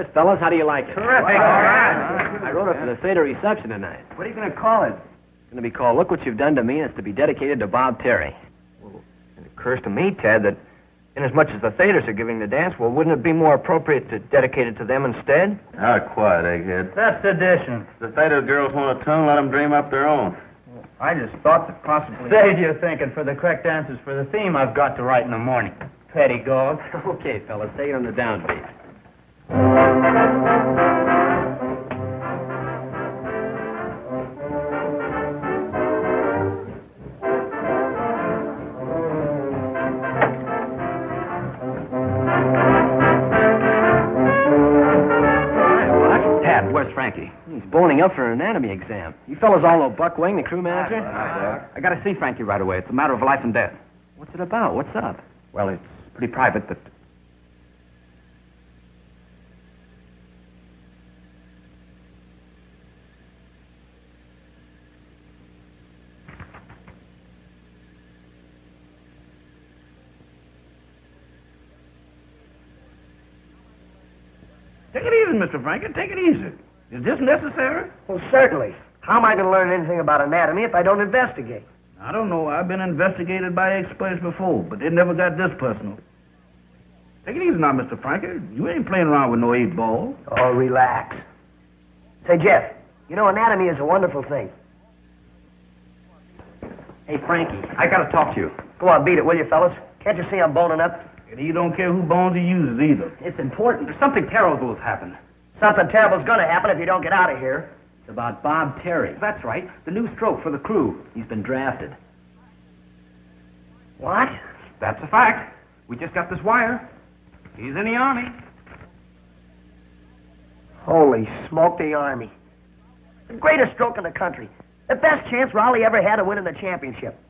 it, fellas. How do you like it? Terrific. All right. I wrote it for the theater reception tonight. What are you going to call it? It's going to be called Look What You've Done to Me, and it's to be dedicated to Bob Terry. Well, it occurs to me, Ted, that inasmuch as the theaters are giving the dance, well, wouldn't it be more appropriate to dedicate it to them instead? Quiet, egghead. That's sedition. If the theater girls want a tune, let them dream up their own. I just thought that possibly... Save your thinking. For the correct answers for the theme, I've got to write in the morning. Petty dog. Okay, fellas, take it on the downbeat. Where's Frankie? He's boning up for an anatomy exam. You fellas all know Buck Wing, the crew manager? I gotta see Frankie right away. It's a matter of life and death. What's it about? What's up? Well, it's pretty private, but... Take it easy, Mr. Frankie. Take it easy. Is this necessary? Well, certainly. How am I going to learn anything about anatomy if I don't investigate? I don't know. I've been investigated by experts before, but they never got this personal. Take it easy now, Mr. Frankie. You ain't playing around with no 8-ball. Oh, relax. Say, Jeff, you know, anatomy is a wonderful thing. Hey, Frankie. I gotta talk to you. Go on, beat it, will you, fellas? Can't you see I'm boning up? And he don't care who bones he uses either. It's important. There's something terrible has happened. Something terrible's going to happen if you don't get out of here. It's about Bob Terry. That's right. The new stroke for the crew. He's been drafted. What? That's a fact. We just got this wire. He's in the Army. Holy smoke, the Army. The greatest stroke in the country. The best chance Rawley ever had of winning the championship.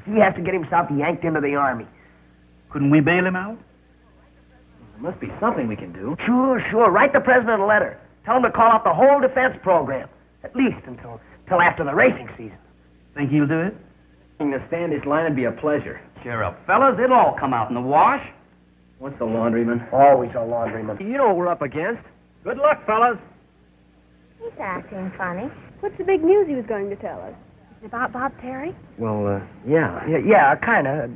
He has to get himself yanked into the Army. Couldn't we bail him out? There must be something we can do. Sure. Write the president a letter. Tell him to call out the whole defense program. At least until after the racing season. Think he'll do it? To stand his line would be a pleasure. Cheer up, fellas. It'll all come out in the wash. What's the laundryman? Always a laundryman. You know what we're up against. Good luck, fellas. He's acting funny. What's the big news he was going to tell us? Is it about Bob Terry? Well, yeah. Yeah, kind of.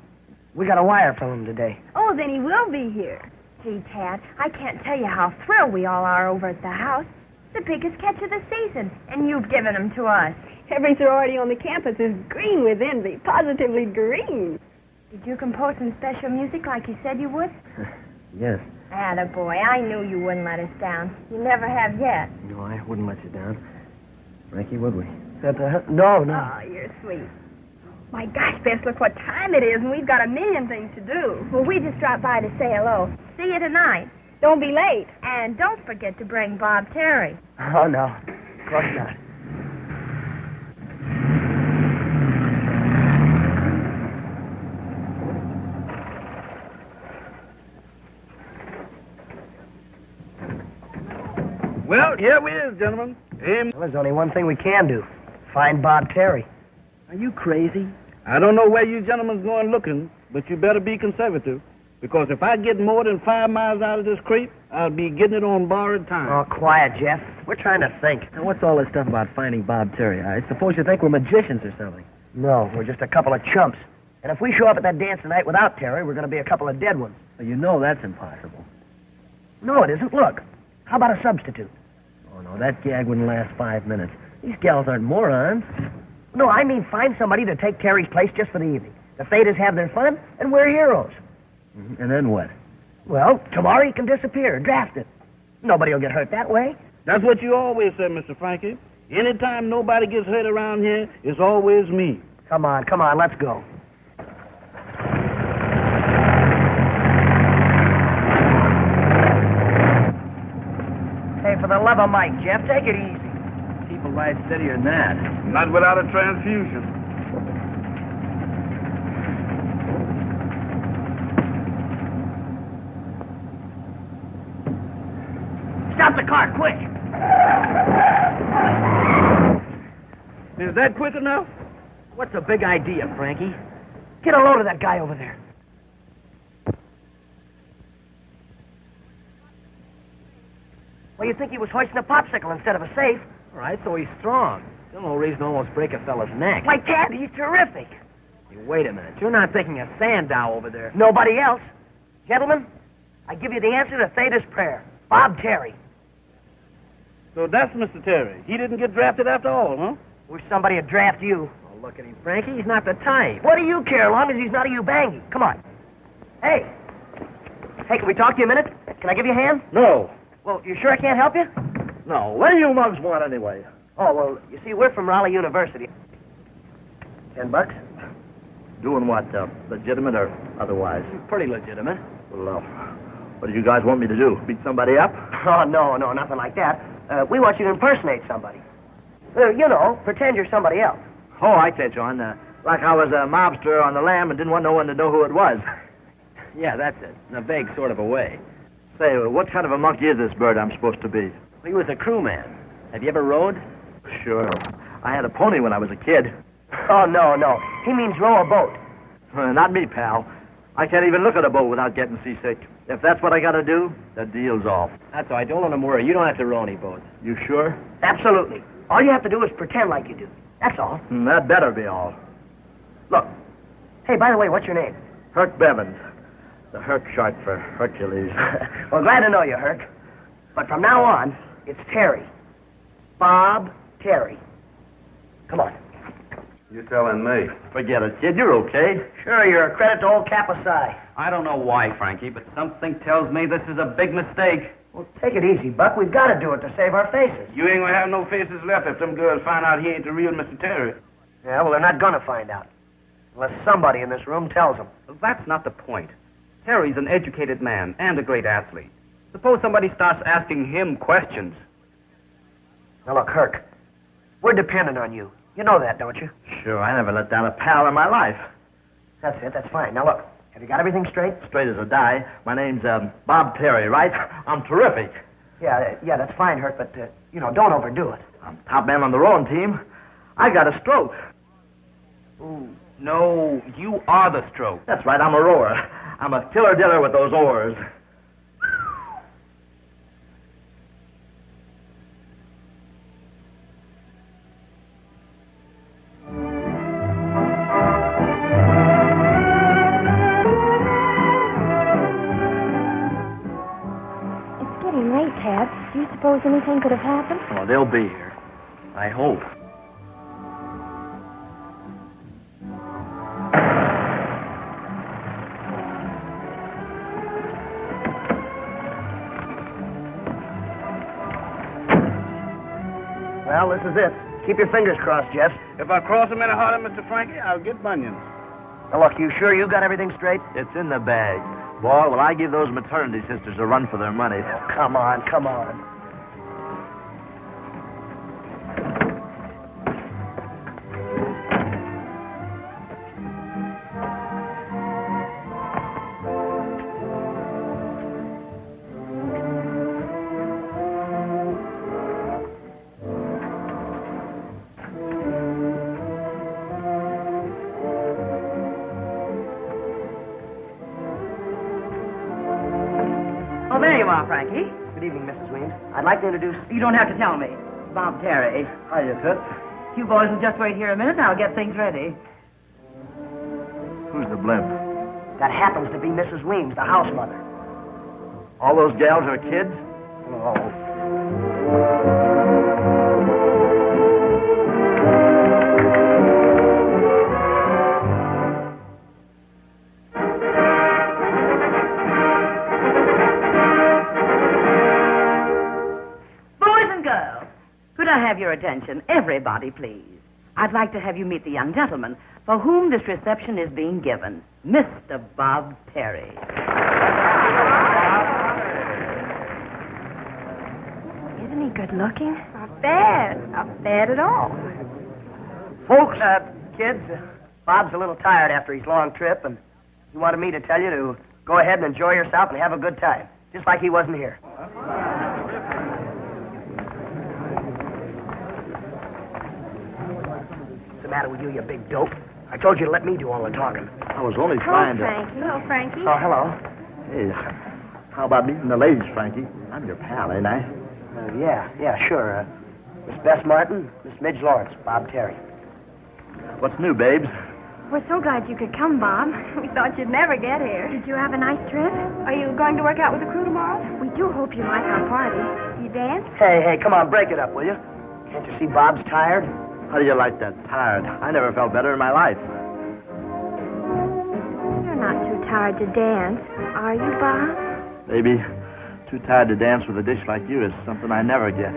We got a wire from him today. Oh, then he will be here. Gee, Tad, I can't tell you how thrilled we all are over at the house. The biggest catch of the season, and you've given him to us. Every sorority on the campus is green with envy, positively green. Did you compose some special music like you said you would? Yes. Attaboy, I knew you wouldn't let us down. You never have yet. No, I wouldn't let you down. Frankie, would we? No. Oh, you're sweet. My gosh, Bess, look what time it is, and we've got a million things to do. Well, we just dropped by to say hello. See you tonight. Don't be late. And don't forget to bring Bob Terry. Oh, no. Of course not. Well, here we is, gentlemen. Well, there's only one thing we can do. Find Bob Terry. Are you crazy? I don't know where you gentlemen's going looking, but you better be conservative. Because if I get more than 5 miles out of this creek, I'll be getting it on borrowed time. Oh, quiet, Jeff. We're trying to think. Now, what's all this stuff about finding Bob Terry? I suppose you think we're magicians or something. No, we're just a couple of chumps. And if we show up at that dance tonight without Terry, we're going to be a couple of dead ones. Well, you know that's impossible. No, it isn't. Look. How about a substitute? Oh, no, that gag wouldn't last 5 minutes. These gals aren't morons. No, I mean find somebody to take Terry's place just for the evening. The Thetas have their fun, and we're heroes. Mm-hmm. And then what? Well, tomorrow he can disappear, drafted. Nobody will get hurt that way. That's what you always said, Mr. Frankie. Anytime nobody gets hurt around here, it's always me. Come on, let's go. Hey, for the love of Mike, Jeff, take it easy. Keep a ride steadier than that. Not without a transfusion. Stop the car, quick! Is that quick enough? What's a big idea, Frankie? Get a load of that guy over there. Well, you'd think he was hoisting a popsicle instead of a safe. All right, so he's strong. Still no reason to almost break a fella's neck. Why, Tad, he's terrific. Hey, wait a minute. You're not thinking of Sandow over there. Nobody else. Gentlemen, I give you the answer to Theta's prayer. Bob Terry. So that's Mr. Terry. He didn't get drafted after all, huh? Wish somebody would draft you. Oh, look at him, Frankie. He's not the type. What do you care, as long as he's not a Ubangi? Come on. Hey. Hey, can we talk to you a minute? Can I give you a hand? No. Well, you sure I can't help you? No. What do you mugs want anyway? Oh, well, you see, we're from Rawley University. $10? Doing what? Legitimate or otherwise? Pretty legitimate. Well, what do you guys want me to do? Beat somebody up? Oh, no, nothing like that. We want you to impersonate somebody. You know, pretend you're somebody else. Oh, I catch on. Like I was a mobster on the lam and didn't want no one to know who it was. Yeah, that's it. In a vague sort of a way. Say, what kind of a monkey is this bird I'm supposed to be? He was a crewman. Have you ever rode? Sure. I had a pony when I was a kid. Oh, no. He means row a boat. Not me, pal. I can't even look at a boat without getting seasick. If that's what I gotta do, the deal's off. That's all right. Don't let him worry. You don't have to row any boats. You sure? Absolutely. All you have to do is pretend like you do. That's all. That better be all. Look. Hey, by the way, what's your name? Herc Bevins. The Herc short for Hercules. Well, glad to know you, Herc. But from now on, it's Terry. Bob Terry. Come on. You telling me? Forget it, kid. You're okay. Sure, you're a credit to old Kappa Psi. I don't know why, Frankie, but something tells me this is a big mistake. Well, take it easy, Buck. We've got to do it to save our faces. You ain't gonna have no faces left if them girls find out he ain't the real Mr. Terry. Yeah, well, they're not going to find out. Unless somebody in this room tells them. Well, that's not the point. Terry's an educated man and a great athlete. Suppose somebody starts asking him questions. Now, look, Herc, we're dependent on you. You know that, don't you? Sure, I never let down a pal in my life. That's it. That's fine. Now, look, have you got everything straight? Straight as a die. My name's Bob Terry, right? I'm terrific. Yeah, that's fine, Herc, but, don't overdo it. I'm top man on the rowing team. I got a stroke. Ooh, no, you are the stroke. That's right, I'm a rower. I'm a killer diller with those oars. It's getting late, Tad. Do you suppose anything could have happened? Oh, they'll be here. I hope. Well, this is it. Keep your fingers crossed, Jeff. If I cross him any harder, Mr. Frankie, I'll get bunions. Now, look, you sure you got everything straight? It's in the bag. Boy, will I give those maternity sisters a run for their money. Oh, come on. Oh, there you are, Frankie. Good evening, Mrs. Weems. I'd like to introduce... You don't have to tell me. Bob Terry. Hiya, Toots. You boys will just wait here a minute. I'll get things ready. Who's the blimp? That happens to be Mrs. Weems, the house mother. All those gals are kids? Could I have your attention? Everybody, please. I'd like to have you meet the young gentleman for whom this reception is being given, Mr. Bob Terry. Isn't he good looking? Not bad. Not bad at all. Folks, kids, Bob's a little tired after his long trip, and he wanted me to tell you to go ahead and enjoy yourself and have a good time, just like he wasn't here. What's the matter with you big dope? I told you to let me do all the talking. I was only Hello, trying to... Frankie. Hello, Frankie. Oh, hello. Hey, how about meeting the ladies, Frankie? I'm your pal, ain't I? Yeah, sure. Miss Bess Martin, Miss Midge Lawrence, Bob Terry. What's new, babes? We're so glad you could come, Bob. We thought you'd never get here. Did you have a nice trip? Are you going to work out with the crew tomorrow? We do hope you like our party. You dance? Hey, come on, break it up, will you? Can't you see Bob's tired? How do you like that? Tired. I never felt better in my life. You're not too tired to dance, are you, Bob? Maybe too tired to dance with a dish like you is something I never get.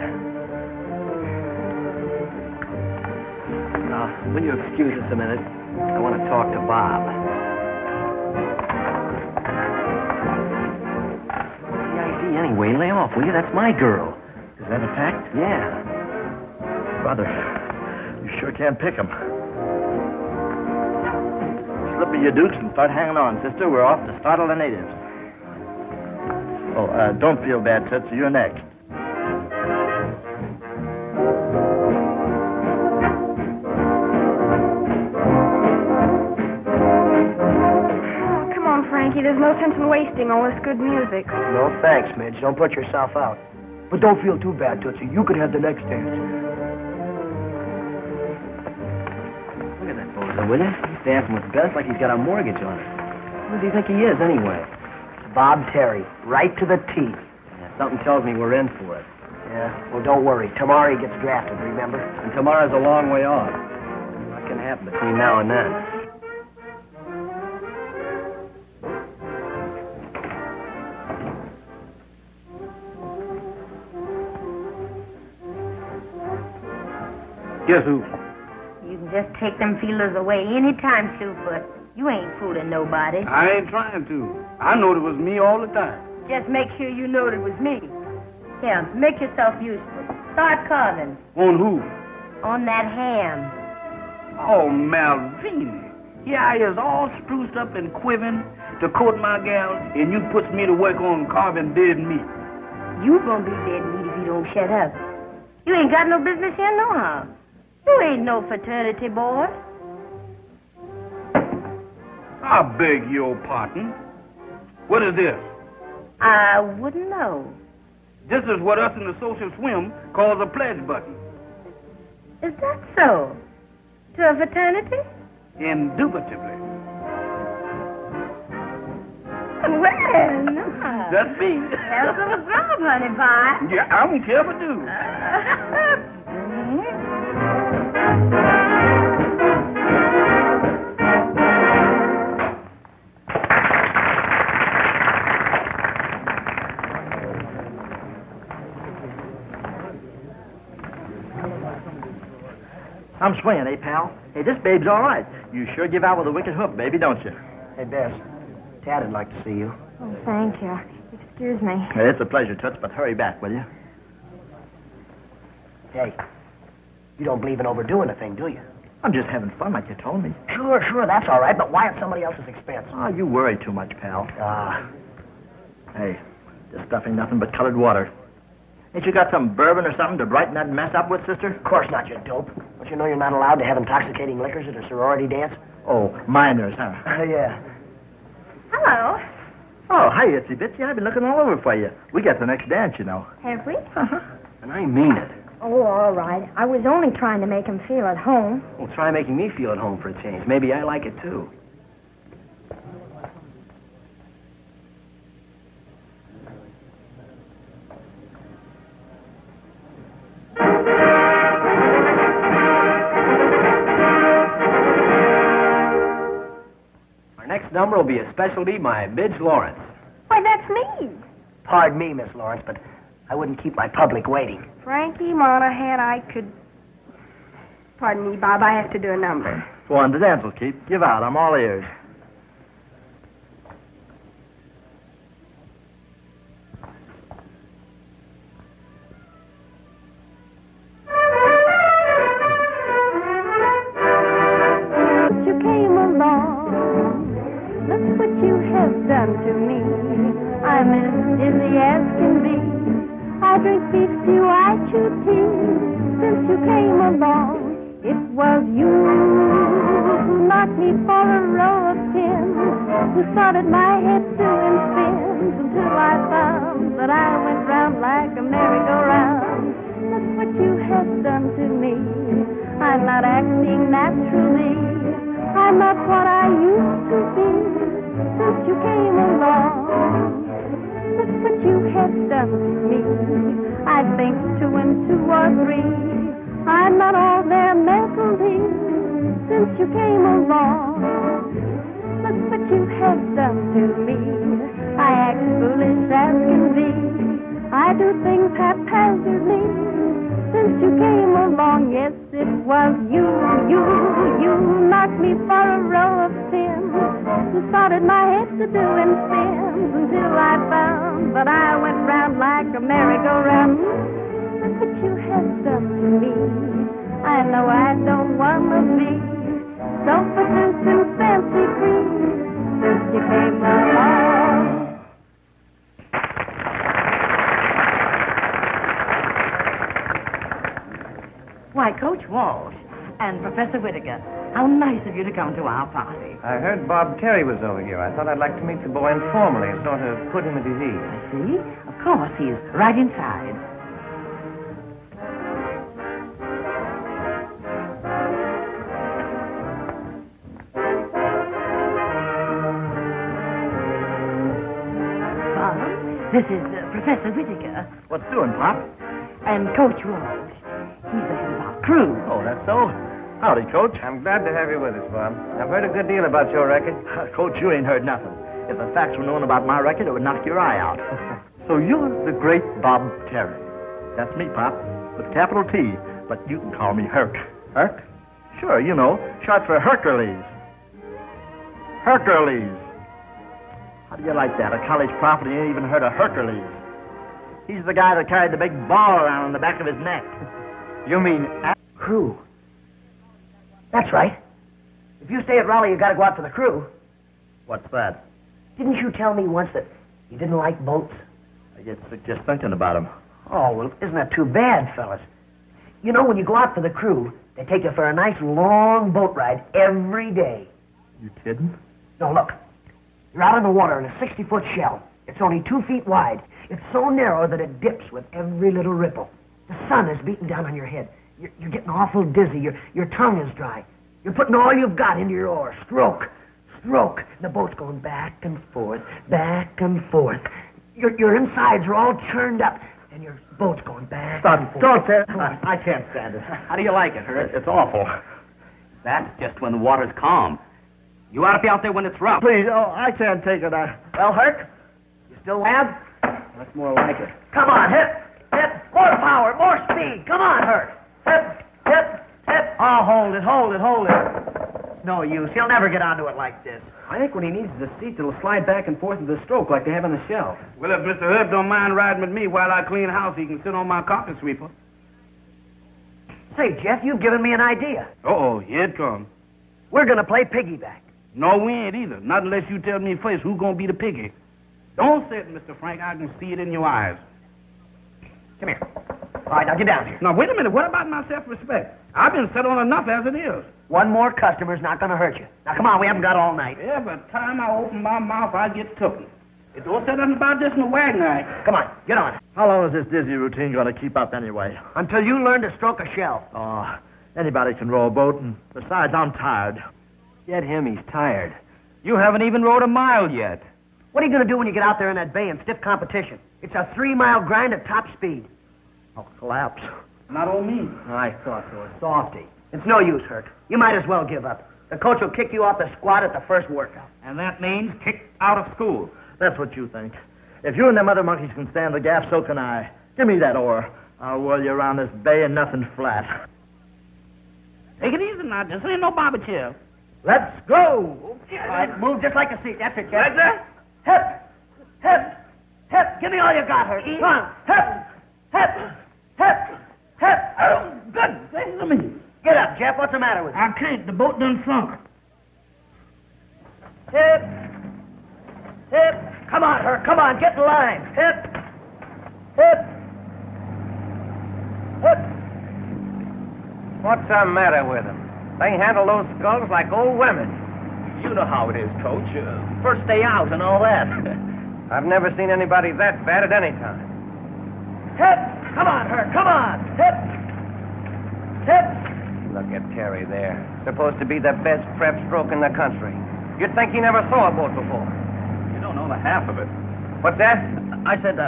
Will you excuse us a minute? I want to talk to Bob. What's the idea anyway? Lay off, will you? That's my girl. Is that a fact? Yeah. Brother, you sure can't pick 'em. Slip of your dukes and start hanging on, sister. We're off to startle the natives. Oh, don't feel bad, Toots. You're next. Frankie, there's no sense in wasting all this good music. No thanks, Midge. Don't put yourself out. But don't feel too bad, Tootsie. You could have the next dance. Look at that bozo, will you? He's dancing with Bess like he's got a mortgage on it. Who does he think he is, anyway? Bob Terry, right to the T. Yeah, something tells me we're in for it. Yeah, well, don't worry. Tomorrow he gets drafted, remember? And tomorrow's a long way off. What can happen between now and then? Guess who? You can just take them feelers away anytime, Slewfoot. You ain't fooling nobody. I ain't trying to. I knowed it was me all the time. Just make sure you know it was me. Here, make yourself useful. Start carving. On who? On that ham. Oh, Malvina. Here I is all spruced up and quivering to court my gal, and you puts me to work on carving dead meat. You gonna be dead meat if you don't shut up. You ain't got no business here nohow. You ain't no fraternity boy. I beg your pardon. What is this? I wouldn't know. This is what us in the social swim calls a pledge button. Is that so? To a fraternity? Indubitably. Well, no. That's me. Have some grub, honey pie. Yeah, I don't care if I do. I'm swinging, eh, pal? Hey, this babe's all right. You sure give out with a wicked hook, baby, don't you? Hey, Bess. Tad'd like to see you. Oh, thank you. Excuse me. Hey, it's a pleasure, Toots, but hurry back, will you? Hey, you don't believe in overdoing a thing, do you? I'm just having fun like you told me. Sure, that's all right, but why at somebody else's expense? Oh, you worry too much, pal. Ah. Hey, this stuff ain't nothing but colored water. Ain't you got some bourbon or something to brighten that mess up with, sister? Of course not, you dope. Don't you know you're not allowed to have intoxicating liquors at a sorority dance? Oh, minors, huh? Yeah. Hello. Oh, hi, Itsy Bitsy. I've been looking all over for you. We got the next dance, you know. Have we? And I mean it. Oh, all right. I was only trying to make him feel at home. Well, try making me feel at home for a change. Maybe I like it, too. Our next number will be a specialty by Midge Lawrence. Why, that's me. Pardon me, Miss Lawrence, but I wouldn't keep my public waiting. Frankie Monahan, I could... Pardon me, Bob, I have to do a number. Go on, the dance will keep. Give out. I'm all ears. You came along. Look what you have done to me. I'm as dizzy as can be. I drink beef stew, I chew tea. Since you came along, it was you who knocked me for a row of pins, who started my head doing spins until I found that I went round like a merry-go-round. Look what you have done to me. I'm not acting naturally. I'm not what I used to be since you came along. Look what you have done to me. I think 2 and 2 are 3. I'm not all there mentally since you came along. Look what you have done to me. I act foolish as can be. I do things haphazardly since you came along. Yes, it was you knocked me for a row of pins. You started my head to doing sins until I found that I went round like a merry-go-round. Look what you have done to me. I know I don't want to be self-producing fancy free since you came along. Why, Coach Walsh and Professor Whittaker, how nice of you to come to our party. I heard Bob Terry was over here. I thought I'd like to meet the boy informally and sort of put him at his ease. I see. Of course, he's right inside. Bob, this is Professor Whittaker. What's doing, Pop? And Coach Walsh. He's the head of our crew. Oh, that's so? Howdy, Coach. I'm glad to have you with us, Bob. I've heard a good deal about your record. Coach, you ain't heard nothing. If the facts were known about my record, it would knock your eye out. So you're the great Bob Terry. That's me, Pop, with capital T, but you can call me Herc. Herc? Sure, you know, short for Hercules. Hercules. How do you like that? A college prophet ain't even heard of Hercules. He's the guy that carried the big ball around on the back of his neck. You mean... Crew. That's right. If you stay at Rawley, you gotta go out for the crew. What's that? Didn't you tell me once that you didn't like boats? I get sick just thinking about him. Oh, well, isn't that too bad, fellas? You know, when you go out for the crew, they take you for a nice long boat ride every day. You kidding? No, look. You're out on the water in a 60-foot shell. It's only 2 feet wide. It's so narrow that it dips with every little ripple. The sun is beating down on your head. You're getting awful dizzy. Your tongue is dry. You're putting all you've got into your oar. Stroke. Stroke. The boat's going back and forth, back and forth. Your insides are all churned up, and your boat's going back and forth. Don't say it. I can't stand it. How do you like it, Herc? It's awful. That's just when the water's calm. You ought to be out there when it's rough. Please, I can't take it. Well, Herc, you still lab? That's more like it. Come on, hip. More power, more speed. Come on, Herc. Hip. Oh, hold it. No use. He'll never get onto it like this. I think what he needs is a seat that'll slide back and forth with the stroke like they have on the shelf. Well, if Mr. Herb don't mind riding with me while I clean house, he can sit on my carpet sweeper. Say, Jeff, you've given me an idea. Uh-oh, here it comes. We're going to play piggyback. No, we ain't either. Not unless you tell me first who's going to be the piggy. Don't say it, Mr. Frank. I can see it in your eyes. Come here. All right, now get down here. Now, wait a minute. What about my self-respect? I've been set on enough as it is. One more customer's not going to hurt you. Now, come on, we haven't got all night. Every time I open my mouth, I get tooken. It don't say nothing about this in the wagon act. Come on, get on. How long is this dizzy routine going to keep up anyway? Until you learn to stroke a shell. Oh, anybody can row a boat, and besides, I'm tired. Get him, he's tired. You haven't even rowed a mile yet. What are you going to do when you get out there in that bay in stiff competition? It's a 3-mile grind at top speed. I'll collapse. Not on me. I thought so. A softy. It's no use, Herc. You might as well give up. The coach will kick you off the squad at the first workout. And that means kicked out of school. That's what you think. If you and them other monkeys can stand the gaff, so can I. Give me that oar. I'll whirl you around this bay and nothing flat. Take it easy now. This ain't no barber chair. Let's go. All right, move just like a seat. That's it, Jeff. Right there? Hip. Give me all you got, Herc. Come on. Hip. Oh, good. Listen to me. Get up, Jeff. What's the matter with you? I can't. The boat done sunk. Hip. Come on, Herc. Come on. Get in line. Hip. What's the matter with them? They handle those skulls like old women. You know how it is, Coach. First day out and all that. I've never seen anybody that bad at any time. Hip. Come on, Herc, come on! Hit! Hit! Look at Terry there. Supposed to be the best prep stroke in the country. You'd think he never saw a boat before. You don't know the half of it. What's that? I said,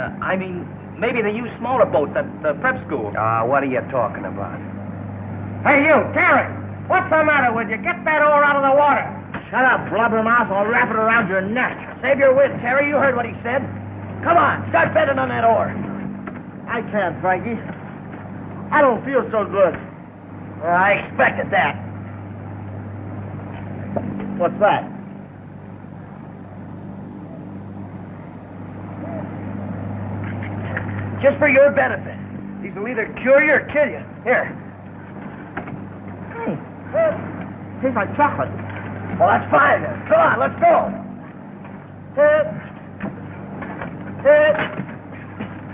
maybe they use smaller boats at the prep school. What are you talking about? Hey, you, Terry! What's the matter with you? Get that oar out of the water! Shut up, blubbermouth, or I'll wrap it around your neck. Save your wit, Terry. You heard what he said. Come on, start bending on that oar. I can't, Frankie. I don't feel so good. I expected that. What's that? Just for your benefit. These will either cure you or kill you. Here. Tastes like chocolate. Well, that's fine then. Come on, let's go.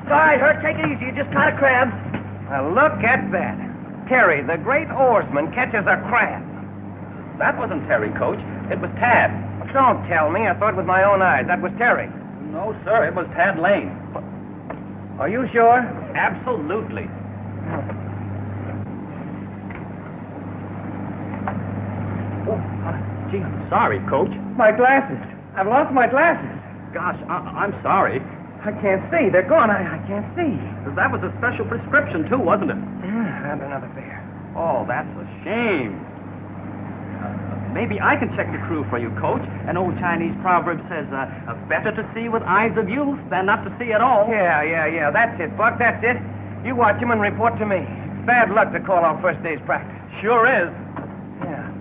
All right, Herc, take it easy. You just caught a crab. Now, look at that. Terry, the great oarsman, catches a crab. That wasn't Terry, Coach. It was Tad. Don't tell me. I saw it with my own eyes. That was Terry. No, sir. It was Tad Lane. Are you sure? Absolutely. Gee, I'm sorry, Coach. My glasses. I've lost my glasses. Gosh, I'm sorry. I can't see. They're gone. I can't see. That was a special prescription, too, wasn't it? Yeah, and another beer. Oh, that's a shame. Maybe I can check the crew for you, Coach. An old Chinese proverb says, better to see with eyes of youth than not to see at all. Yeah. That's it, Buck. That's it. You watch him and report to me. Bad luck to call on first day's practice. Sure is. Yeah.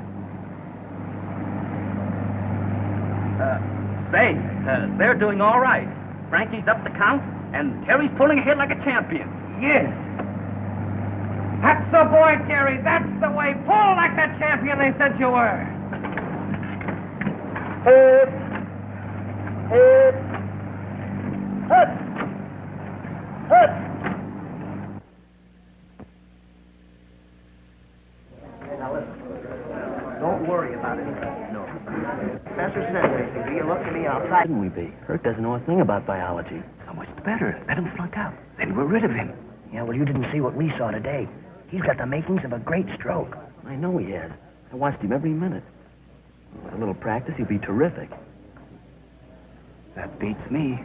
They're doing all right. Frankie's up the count, and Terry's pulling ahead like a champion. Yes. That's the boy, Terry. That's the way. Pull like that champion they said you were. Hit! Now listen. Don't worry about it. No. Professor says anything. Do you look to me outside? Shouldn't we be? Herc doesn't know a thing about biology. So much the better. Let him flunk out. Then we're rid of him. Yeah, well, you didn't see what we saw today. He's got the makings of a great stroke. I know he has. I watched him every minute. With a little practice, he'll be terrific. That beats me.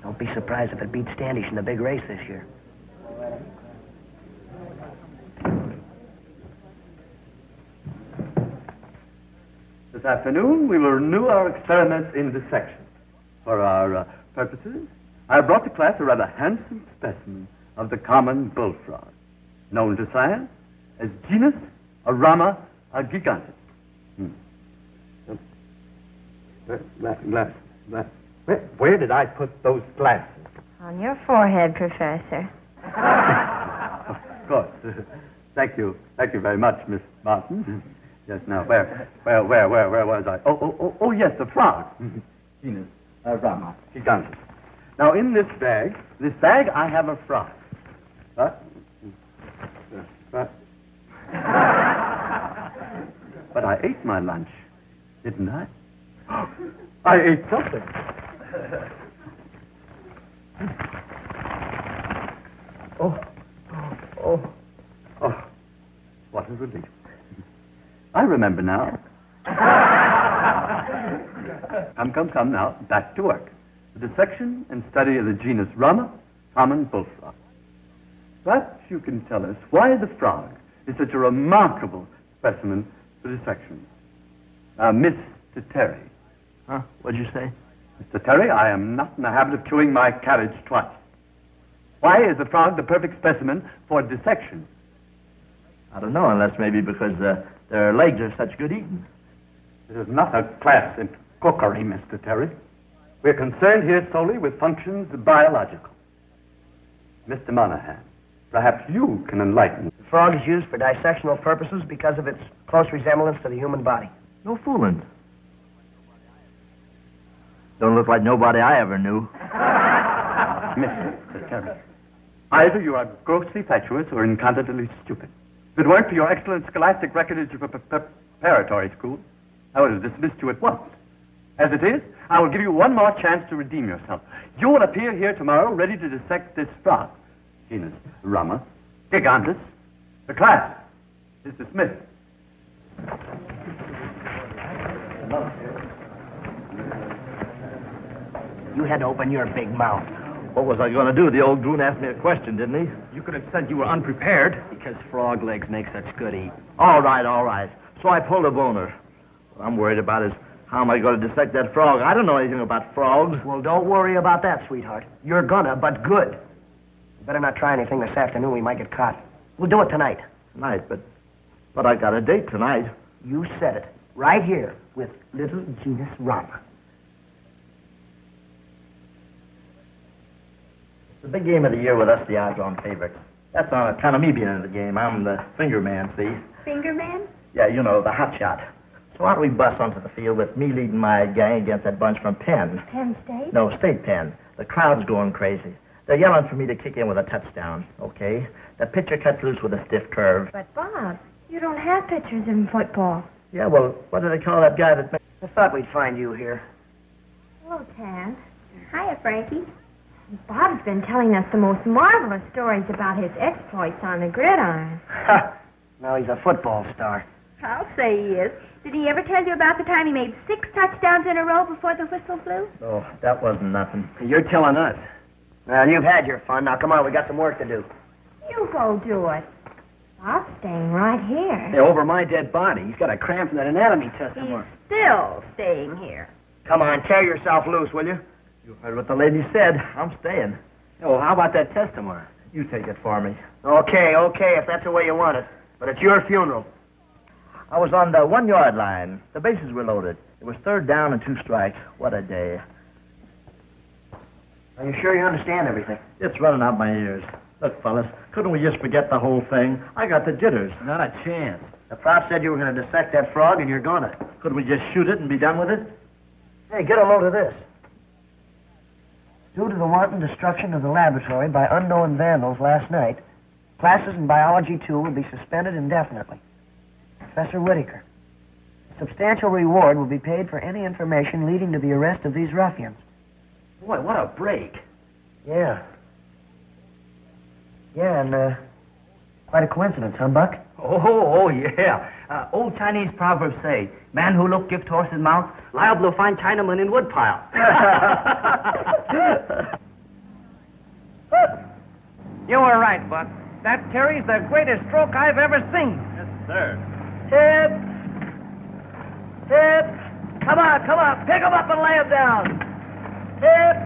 Don't be surprised if it beats Standish in the big race this year. This afternoon, we will renew our experiments in dissection. For our purposes, I have brought to class a rather handsome specimen of the common bullfrog, known to science as genus Rawley giganteus. Where did I put those glasses? On your forehead, Professor. Of course. Thank you very much, Miss Martin. Yes, now, where was I? Oh, yes, the frog. Genus Rawley giganteus. Now, in this bag, I have a frog. But I ate my lunch, didn't I? I ate something. Oh, what a relief. I remember now. Come now, back to work. The dissection and study of the genus Rawley, common bullfrog. Perhaps you can tell us why the frog is such a remarkable specimen for dissection. Now, Mr. Terry. Huh? What'd you say? Mr. Terry, I am not in the habit of chewing my carriage twice. Why is the frog the perfect specimen for dissection? I don't know, unless maybe because their legs are such good eating. This is not a class in cookery, Mr. Terry. We're concerned here solely with functions biological. Mr. Monahan, perhaps you can enlighten me. The frog is used for dissectional purposes because of its close resemblance to the human body. No fooling. Don't look like nobody I ever knew. Mr. Terry, either you are grossly fatuous or incontinently stupid. If it weren't for your excellent scholastic record at your preparatory school, I would have dismissed you at once. As it is, I will give you one more chance to redeem yourself. You will appear here tomorrow ready to dissect this frog. genus Rama, gigantus. The class is dismissed. You had to open your big mouth. What was I going to do? The old goon asked me a question, didn't he? You could have said you were unprepared because frog legs make such good eat. All right. So I pulled a boner. What I'm worried about is how am I going to dissect that frog? I don't know anything about frogs. Well, don't worry about that, sweetheart. You're gonna, but good. You better not try anything this afternoon. We might get caught. We'll do it tonight. Tonight, but I got a date tonight. You said it. Right here with little genus Rama. It's the big game of the year with us, the odds-on favorites. That's on account of me being in the game. I'm the finger man, see? Finger man? Yeah, you know, the hot shot. So why don't we bust onto the field with me leading my gang against that bunch from Penn? Penn State? No, State Penn. The crowd's going crazy. They're yelling for me to kick in with a touchdown, okay? The pitcher cuts loose with a stiff curve. But, Bob, you don't have pitchers in football. Yeah, well, what do they call that guy that... I thought we'd find you here. Hello, Tad. Hiya, Frankie. Bob's been telling us the most marvelous stories about his exploits on the gridiron. Ha! Now he's a football star. I'll say he is. Did he ever tell you about the time he made 6 touchdowns in a row before the whistle blew? Oh, that wasn't nothing. You're telling us. Well, you've had your fun. Now, come on, we got some work to do. You go do it. Bob's staying right here. Hey, over my dead body. He's got a cramp from that anatomy test He's tomorrow. still staying here. Come on, tear yourself loose, will you? You heard what the lady said. I'm staying. Oh, how about that test tomorrow? You take it for me. Okay, if that's the way you want it. But it's your funeral. I was on the 1-yard line. The bases were loaded. It was 3rd down and 2 strikes. What a day. Are you sure you understand everything? It's running out my ears. Look, fellas, couldn't we just forget the whole thing? I got the jitters. Not a chance. The prop said you were going to dissect that frog, and you're gonna. Couldn't we just shoot it and be done with it? Hey, get a load of this. Due to the wanton destruction of the laboratory by unknown vandals last night, classes in Biology 2 will be suspended indefinitely. Professor Whitaker. Substantial reward will be paid for any information leading to the arrest of these ruffians. Boy, what a break. Yeah. Yeah, and quite a coincidence, huh, Buck? Oh, yeah. Old Chinese proverbs say, man who look gift horse his mouth, liable to find Chinaman in woodpile. You were right, Buck. That Terry's the greatest stroke I've ever seen. Yes, sir. Hip! Hip! Come on. Pick him up and lay him down. Hip!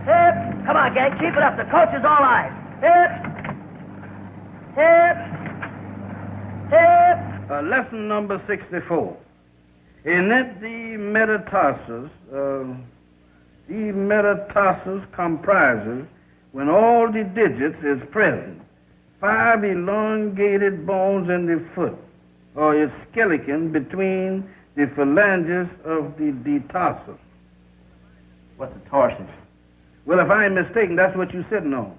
Hip! Come on, gang. Keep it up. The coach is all eyes. Hip! Hip! Hip! Lesson number 64. In it, the metatarsus comprises, when all the digits is present, 5 elongated bones in the foot, or its skeleton between the phalanges of the tarsus. What's a tarsus? Well, if I ain't mistaken, that's what you're sitting on.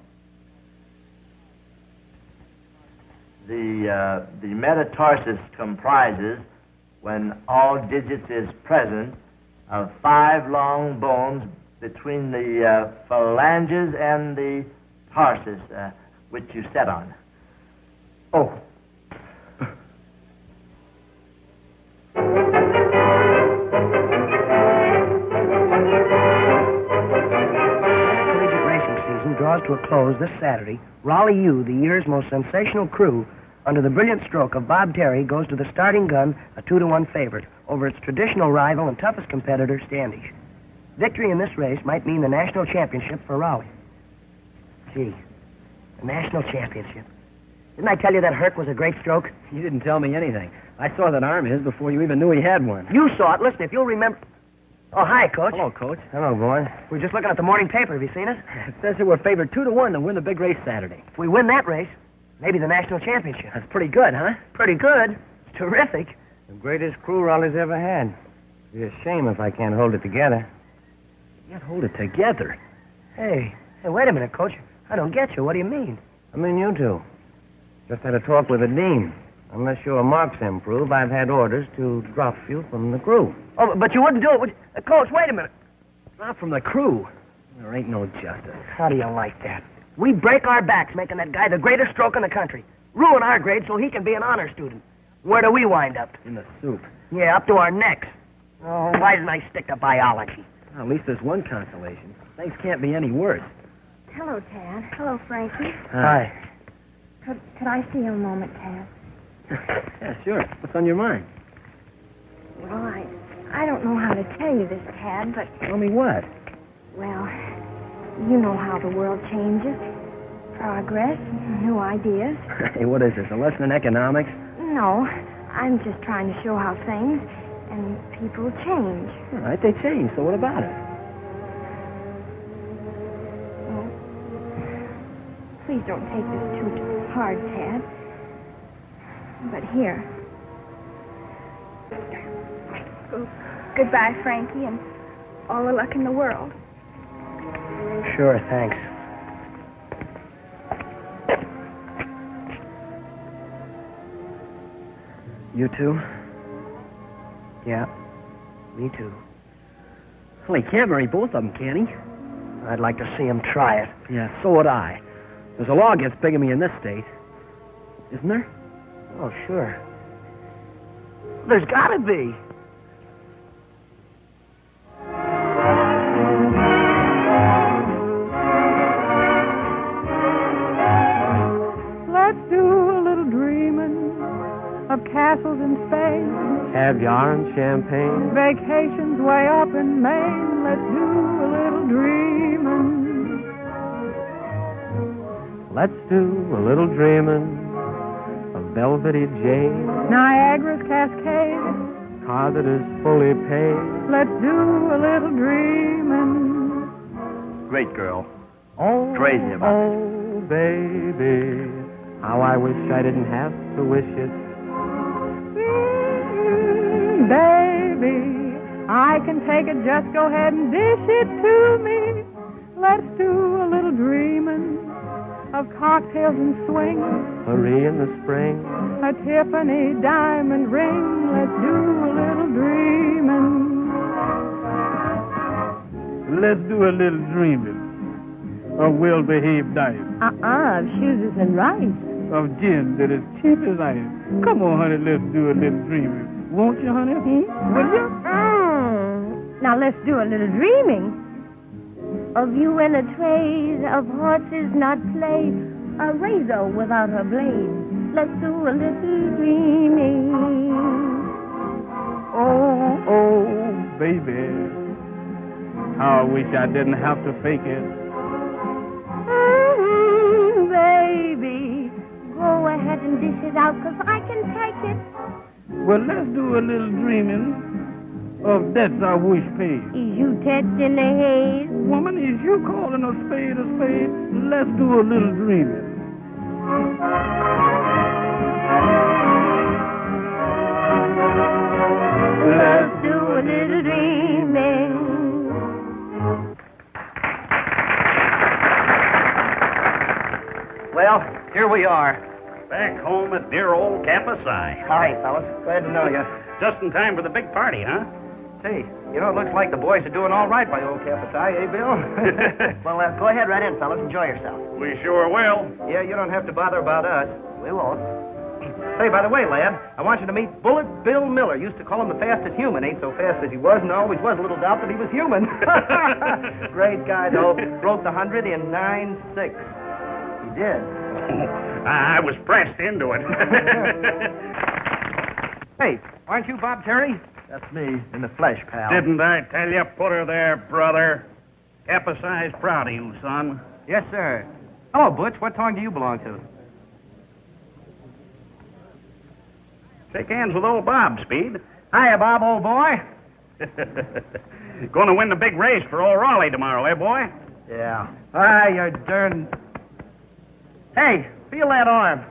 The metatarsus comprises, when all digits is present, of 5 long bones between the phalanges and the tarsus, which you sat on. Oh. Collegiate racing season draws to a close this Saturday. Rawley U, the year's most sensational crew, under the brilliant stroke of Bob Terry, goes to the starting gun, a 2-1 favorite, over its traditional rival and toughest competitor, Standish. Victory in this race might mean the national championship for Rawley. Gee, the national championship. Didn't I tell you that Herc was a great stroke? You didn't tell me anything. I saw that arm of his before you even knew he had one. You saw it. Listen, if you'll remember... Oh, hi, Coach. Hello, Coach. Hello, boy. We're just looking at the morning paper. Have you seen it? It says that we're favored 2-1 to win the big race Saturday. If we win that race, maybe the national championship. That's pretty good, huh? Pretty good. It's terrific. The greatest crew Raleigh's ever had. It'd be a shame if I can't hold it together. Can't hold it together. Hey, wait a minute, Coach. I don't get you. What do you mean? I mean you two. Just had a talk with the dean. Unless your marks improve, I've had orders to drop you from the crew. Oh, but you wouldn't do it, would you? Coach, wait a minute. Drop from the crew. There ain't no justice. How do you like that? We break our backs making that guy the greatest stroke in the country. Ruin our grade so he can be an honor student. Where do we wind up? In the soup. Yeah, up to our necks. Oh, why didn't I stick to biology? Well, at least there's one consolation. Things can't be any worse. Hello, Tad. Hello, Frankie. Hi. Could I see you a moment, Tad? Yeah, sure. What's on your mind? Well, I don't know how to tell you this, Tad, but... Tell me what? Well, you know how the world changes. Progress, new ideas. Hey, what is this, a lesson in economics? No, I'm just trying to show how things and people change. All right, they change, so what about it? Well, please don't take this too hard, Tad. But here. Well, goodbye, Frankie, and all the luck in the world. Sure, thanks. You too? Yeah, me too. Well, he can't marry both of them, can he? I'd like to see him try it. Yeah, so would I. There's a law against bigamy in this state. Isn't there? Oh, sure. There's gotta be. Let's do a little dreaming of castles in Spain, Caviar and champagne. vacations way up in Maine. Let's do a little dreaming. Let's do a little dreaming of velvety jade, Niagara's cascade. car that is fully paid. Let's do a little dreaming. Great girl. Oh, Crazy about it. oh, baby, how I wish I didn't have to wish it. Baby, I can take it. Just go ahead and dish it to me. Let's do a little dreaming of cocktails and swing, Marie in the spring. a Tiffany diamond ring. Let's do a little dreaming. Let's do a little dreaming of well-behaved diet, Of shoes and rice. of gin that is cheap as ice. Come on, honey, let's do a little dreaming. Won't you, honey? Will you? Now let's do a little dreaming of you in a trays of horses not play, a razor without a blade. Let's do a little dreaming. Oh, oh, baby, how I wish I didn't have to fake it. Baby, go ahead and dish it out, 'cause I can take it. Well, let's do a little dreaming of debts I wish paid. Is you touching the haze? Woman, is you calling a spade a spade? Let's do a little dreaming. Let's do a little dreaming. Well, here we are. Back home at dear old Campus I. Hi, fellas. Glad to know you. Just in time for the big party, huh? Say, you know, it looks like the boys are doing all right by old Campus I, eh, Bill? Well, go ahead right in, fellas. Enjoy yourself. We sure will. Yeah, you don't have to bother about us. We won't. Say, by the way, lad, I want you to meet Bullet Bill Miller. Used to call him the fastest human. Ain't so fast as he was, and always was a little doubt that he was human. Great guy, though. Broke the 100 in 9.6. He did. I was pressed into it. Hey, aren't you Bob Terry? That's me, in the flesh, pal. Didn't I tell you, put her there, brother? Campus I's proud of you, son. Yes, sir. Hello, Butch. What tongue do you belong to? Shake hands with old Bob, Speed. Hiya, Bob, old boy. Going to win the big race for old Rawley tomorrow, eh, boy? Yeah. Ah, you're darn... Hey, feel that arm.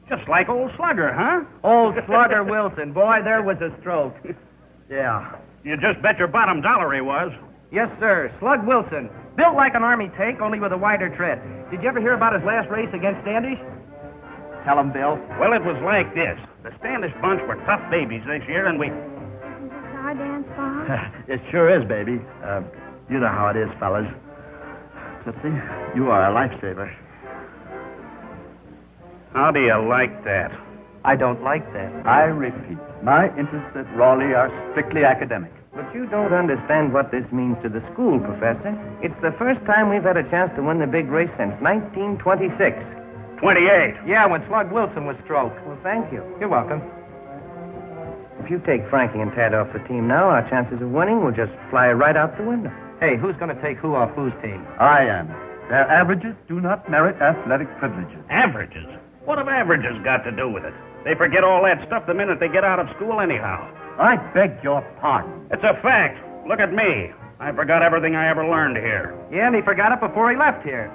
Just like old Slugger, huh? Old Slugger Wilson. Boy, there was a stroke. Yeah. You just bet your bottom dollar he was. Yes, sir. Slug Wilson. Built like an army tank, only with a wider tread. Did you ever hear about his last race against Standish? Tell him, Bill. Well, it was like this. The Standish bunch were tough babies this year, and we... Our dance, Bob? It sure is, baby. You know how it is, fellas. Tootsie. You are a lifesaver. How do you like that? I don't like that. I repeat, my interests at Rawley are strictly academic. But you don't understand what this means to the school, Professor. It's the first time we've had a chance to win the big race since 1926. 28. Yeah, when Slug Wilson was stroked. Well, thank you. You're welcome. If you take Frankie and Tad off the team now, our chances of winning will just fly right out the window. Hey, who's going to take who off whose team? I am. Their averages do not merit athletic privileges. Averages? What have averages got to do with it? They forget all that stuff the minute they get out of school anyhow. I beg your pardon. It's a fact. Look at me. I forgot everything I ever learned here. Yeah, and he forgot it before he left here.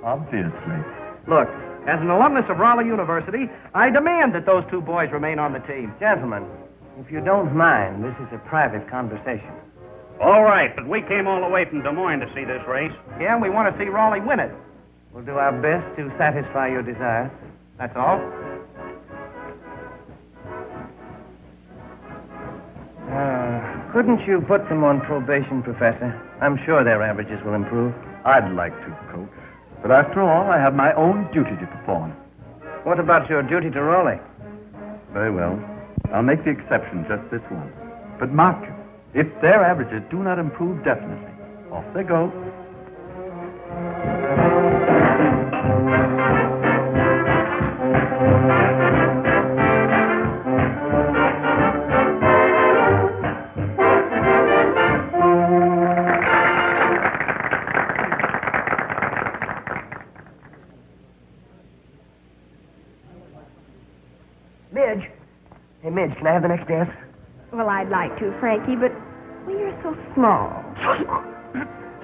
Obviously. Look, as an alumnus of Rawley University, I demand that those two boys remain on the team. Gentlemen, if you don't mind, this is a private conversation. All right, but we came all the way from Des Moines to see this race. Yeah, and we want to see Rawley win it. We'll do our best to satisfy your desires. That's all. Couldn't you put them on probation, Professor? I'm sure their averages will improve. I'd like to, Coach. But after all, I have my own duty to perform. What about your duty to Rawley? Very well. I'll make the exception just this once. But mark you, if their averages do not improve definitely, off they go. Midge. Hey, Midge, can I have the next dance? Well, I'd like to, Frankie, but well, you're so small. So small.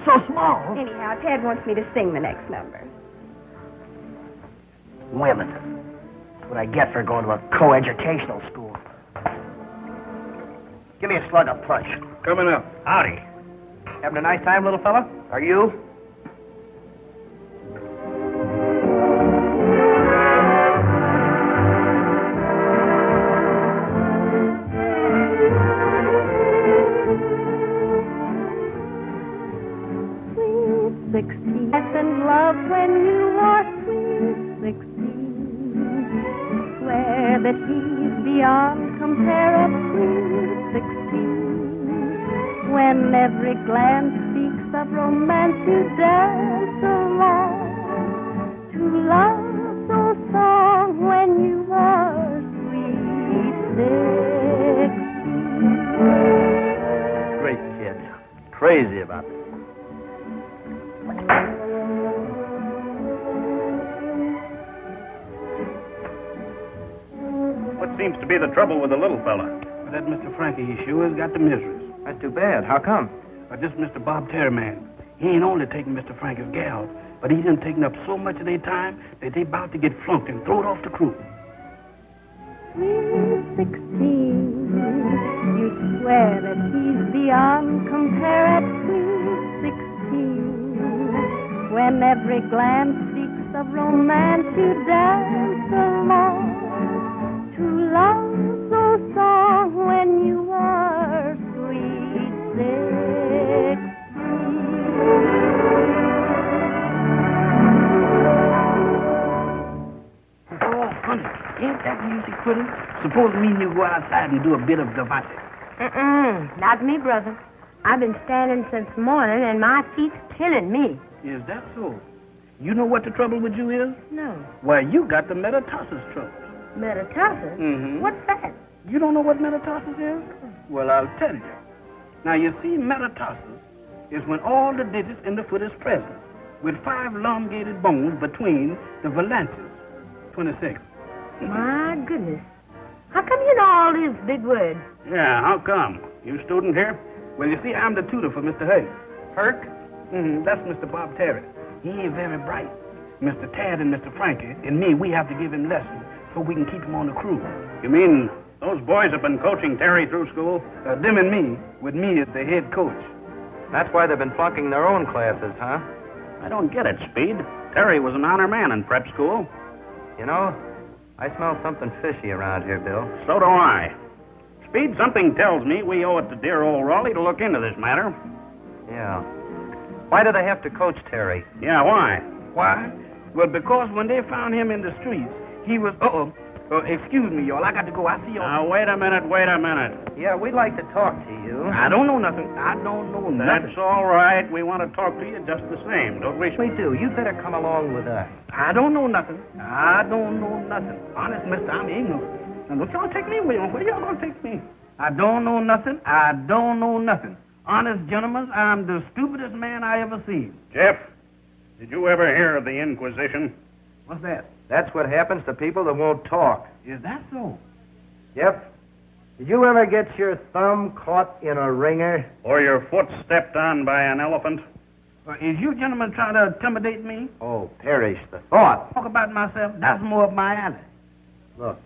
So small. Anyhow, Ted wants me to sing the next number. Women. That's what I get for going to a co-educational school. Give me a slug of punch. Coming up. Howdy. Having a nice time, little fella? Are you? And love when you are sweet 16. Swear that he's beyond compare at sweet 16. When every glance speaks of romance, you dance along to love's old song when you are sweet 16. Great kid. Crazy about it. What seems to be the trouble with the little fella? Well, that Mr. Frankie, he sure has got the miseries. That's too bad. How come? This Mr. Bob Terry man, he ain't only taking Mr. Frankie's gal, but he's done taking up so much of their time that they about to get flunked and thrown off the crew. Sweet 16, you swear that he's beyond compare at sweet 16. When every glance speaks of romance, you dance along to love's old song when you are sweet 16. Oh, honey, ain't that music pretty? Suppose me and you go outside and do a bit of gavotte. Not me, brother. I've been standing since morning, and my feet's killing me. Is that so? You know what the trouble with you is? No. Well, you got the metatarsals trouble. Metatarsals? Mm-hmm. What's that? You don't know what metatarsals is? Well, I'll tell you. Now, you see, metatarsals is when all the digits in the foot is present, with 5 elongated bones between the phalanges. 26. My goodness. How come you know all these big words? Yeah, how come? You student here? Well, you see, I'm the tutor for Mr. Hurk. Hurk? That's Mr. Bob Terry. He ain't very bright. Mr. Tad and Mr. Frankie and me, we have to give him lessons so we can keep him on the crew. You mean those boys have been coaching Terry through school? Them and me, with me as the head coach. That's why they've been flunking their own classes, huh? I don't get it, Speed. Terry was an honor man in prep school. You know, I smell something fishy around here, Bill. So do I. Speed, something tells me we owe it to dear old Rawley to look into this matter. Yeah. Why do they have to coach Terry? Yeah, why? Why? Well, because when they found him in the streets, he was... excuse me, y'all. I got to go. I see y'all. Now, wait a minute. Yeah, we'd like to talk to you. I don't know nothing. I don't know nothing. That's all right. We want to talk to you just the same, don't we? We do. You'd better come along with us. I don't know nothing. Honest, mister, I'm ignorant. Now, don't y'all take me away. Where y'all gonna take me? I don't know nothing. Honest, gentlemen, I'm the stupidest man I ever seen. Jeff, did you ever hear of the Inquisition? What's that? That's what happens to people that won't talk. Is that so? Yep. Did you ever get your thumb caught in a ringer? Or your foot stepped on by an elephant? Is you gentlemen trying to intimidate me? Oh, perish the thought. Talk about myself. That's more up my alley. Look,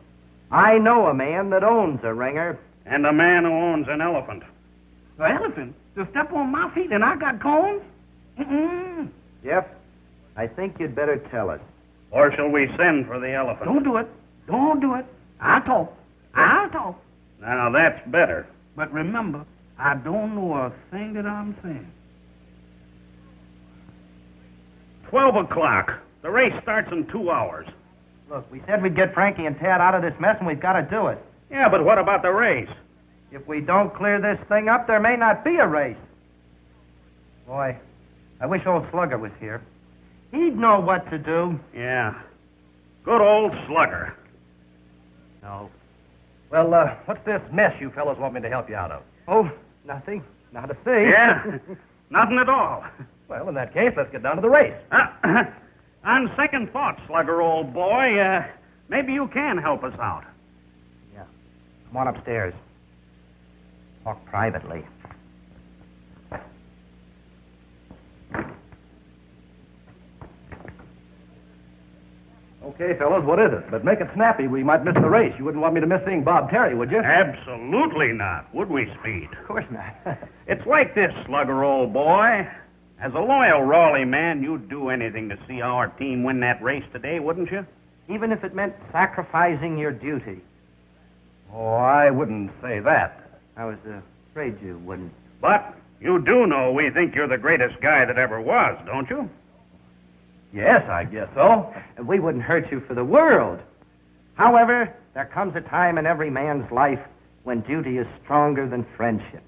I know a man that owns a ringer. And a man who owns an elephant. An elephant? To step on my feet and I got cones? Jeff, I think you'd better tell us. Or shall we send for the elephant? Don't do it. I'll talk. Now, that's better. But remember, I don't know a thing that I'm saying. 12 o'clock. The race starts in 2 hours. Look, we said we'd get Frankie and Tad out of this mess, and we've got to do it. Yeah, but what about the race? If we don't clear this thing up, there may not be a race. Boy, I wish old Slugger was here. He'd know what to do. Yeah. Good old Slugger. No. Well, what's this mess you fellows want me to help you out of? Oh, nothing. Not a thing. Yeah? Nothing at all. Well, in that case, let's get down to the race. On second thought, Slugger, old boy, maybe you can help us out. Yeah. Come on upstairs. Talk privately. Okay, fellas, what is it? But make it snappy. We might miss the race. You wouldn't want me to miss seeing Bob Terry, would you? Absolutely not, would we, Speed? Of course not. It's like this, Slugger, old boy. As a loyal Rawley man, you'd do anything to see our team win that race today, wouldn't you? Even if it meant sacrificing your duty. Oh, I wouldn't say that. I was afraid you wouldn't. But you do know we think you're the greatest guy that ever was, don't you? Yes, I guess so. We wouldn't hurt you for the world. However, there comes a time in every man's life when duty is stronger than friendship.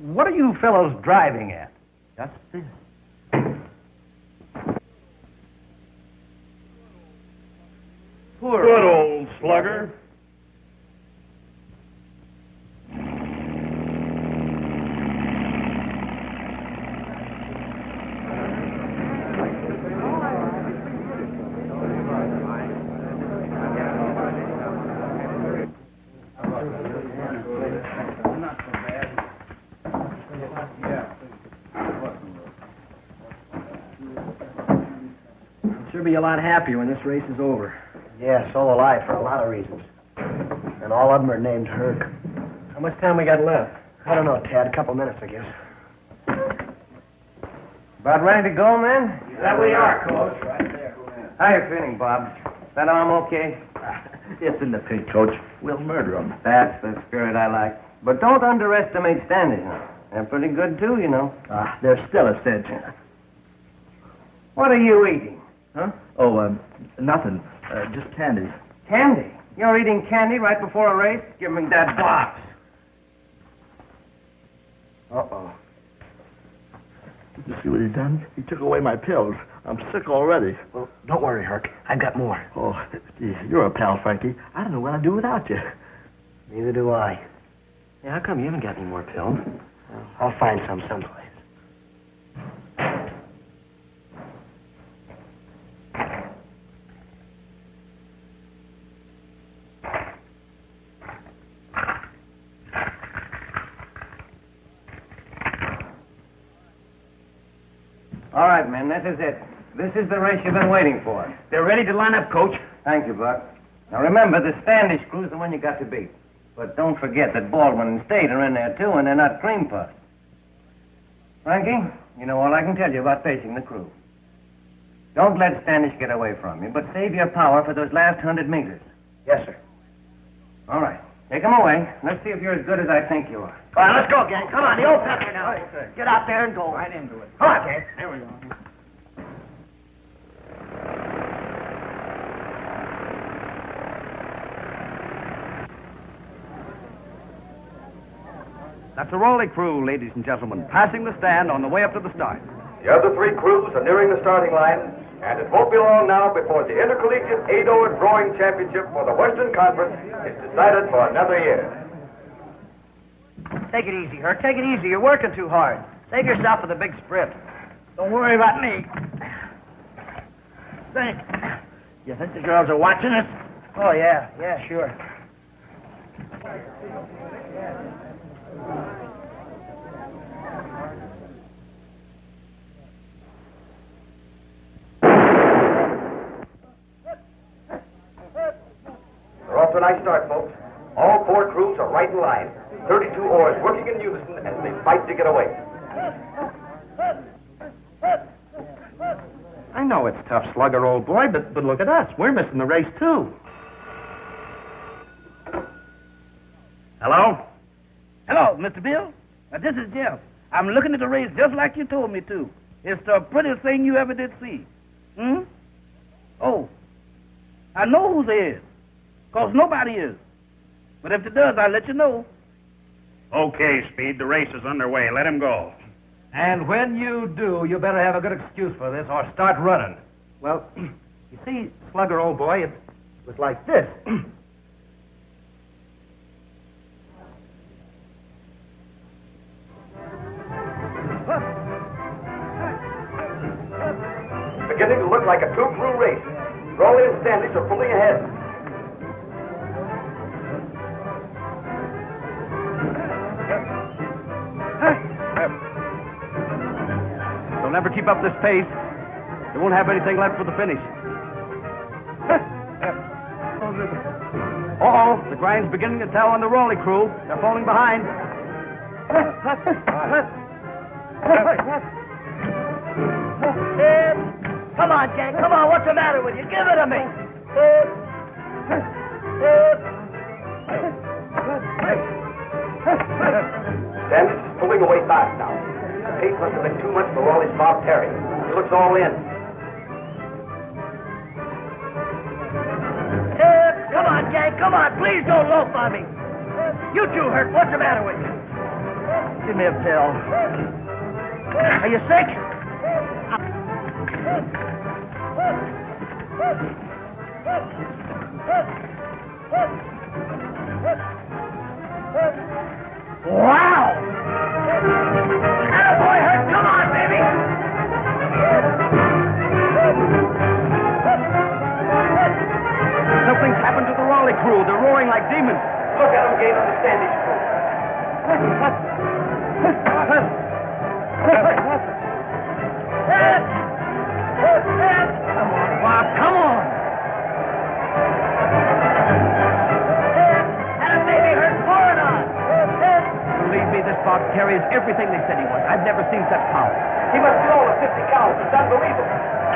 What are you fellows driving at? Just this. Good old Slugger. Sure be a lot happier when this race is over. Yeah, so will I, for a lot of reasons. And all of them are named Herc. How much time we got left? I don't know, Tad. A couple minutes, I guess. About ready to go, man? That we are, Coach. Right there. How you feeling, Bob? That arm okay? It's in the pink, Coach. We'll murder him. That's the spirit I like. But don't underestimate Standish. They're pretty good, too, you know. There's still a cinch. What are you eating? Huh? Oh, nothing. Just candy. Candy? You're eating candy right before a race? Give me that box. Uh-oh. Did you see what he done? He took away my pills. I'm sick already. Well, don't worry, Herc. I've got more. Oh, gee, you're a pal, Frankie. I don't know what I'd do without you. Neither do I. Yeah, how come you haven't got any more pills? Well, I'll find some someplace. All right, men, this is it. This is the race you've been waiting for. They're ready to line up, Coach. Thank you, Buck. Now, remember, the Standish crew's the one you got to beat. But don't forget that Baldwin and State are in there, too, and they're not cream puffs. Frankie, you know all I can tell you about facing the crew. Don't let Standish get away from you, but save your power for those last 100 meters. Yes, sir. All right. Take them away. Let's see if you're as good as I think you are. All right, let's go, gang. Come on, the old pepper now. Get out there and go. Right into it. Come on, gang. There we go. That's the Rawley crew, ladies and gentlemen, passing the stand on the way up to the start. The other three crews are nearing the starting line, and it won't be long now before the Intercollegiate 8-hour Drawing Championship for the Western Conference is decided for another year. Take it easy, Herc. Take it easy. You're working too hard. Save yourself for the big sprint. Don't worry about me. Think. You think the girls are watching us? Oh, yeah. Yeah, sure. We're off to a nice start, folks. All four crews are right in line. 32 oars working in unison as they fight to get away. I know it's tough, Slugger, old boy, but look at us. We're missing the race, too. Hello? Hello, Mr. Bill. This is Jeff. I'm looking at the race just like you told me to. It's the prettiest thing you ever did see. Oh, I know who's there is, because nobody is. But if it does, I'll let you know. Okay, Speed, the race is underway. Let him go. And when you do, you better have a good excuse for this or start running. Well, you see, Slugger, old boy, it was like this. Beginning to look like a two-crew race. Rawley and Standish are pulling ahead. They'll never keep up this pace. They won't have anything left for the finish. Uh-oh, the grind's beginning to tell on the Rawley crew. They're falling behind. Come on, gang. Come on. What's the matter with you? Give it to me. Standish is pulling away fast now. The pace must have been too much for Rawley's Bob Terry. He looks all in. Come on, gang. Come on. Please don't loaf on me. You two, Hurt. What's the matter with you? Give me a pill. Are you sick? Wow! Attaboy, Hurt. Come on, baby. Something's happened to the Rawley crew. They're roaring like demons. Look at them gain on the Standish crew. Come on, Bob. Come on. And a baby Hurt. Pour it on. Believe me, this Bob Terry is everything they said he was. I've never seen such power. He must be over 50 cows. It's unbelievable.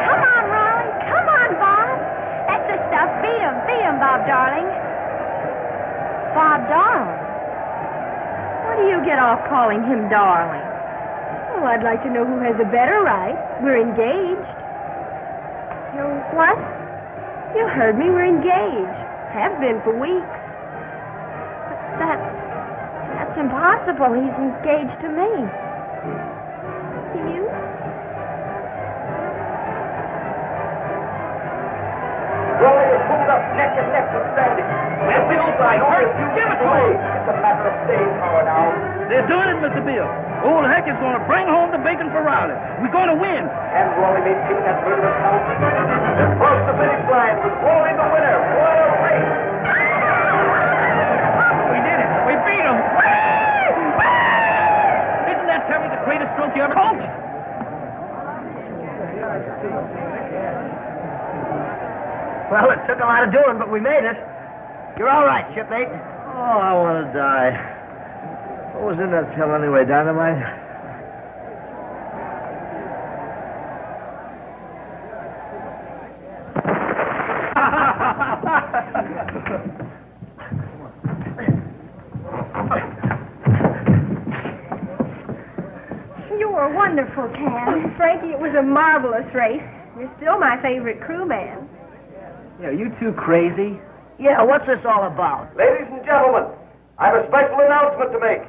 Come on, Rawley. Come on, Bob. That's the stuff. Beat him. Beat him, Bob, darling. Bob, darling? What do you get off calling him darling? Oh, I'd like to know who has a better right. We're engaged. You what? You heard me. We're engaged. Have been for weeks. That's impossible. He's engaged to me. To you? Rawley is pulled up neck and neck with Standish. That's the old guy. Hurt. Give it to me. It's a matter of staying power now. They're doing it, Mr. Bill. Old Heck is going to bring home the bacon for Rawley. We're going to win. And Rawley may take that murderous count. They're across the finish line with Rawley the winner. What a race! We did it. We beat him. Isn't that Terry the greatest stroke you ever coached? Well, it took a lot of doing, but we made it. You're all right, shipmate. Oh, I want to die. What was in that pill anyway, dynamite? wonderful, Tad. Frankie, it was a marvelous race. You're still my favorite crewman. Yeah, are you two crazy? Yeah, what's this all about? Ladies and gentlemen, I have a special announcement to make.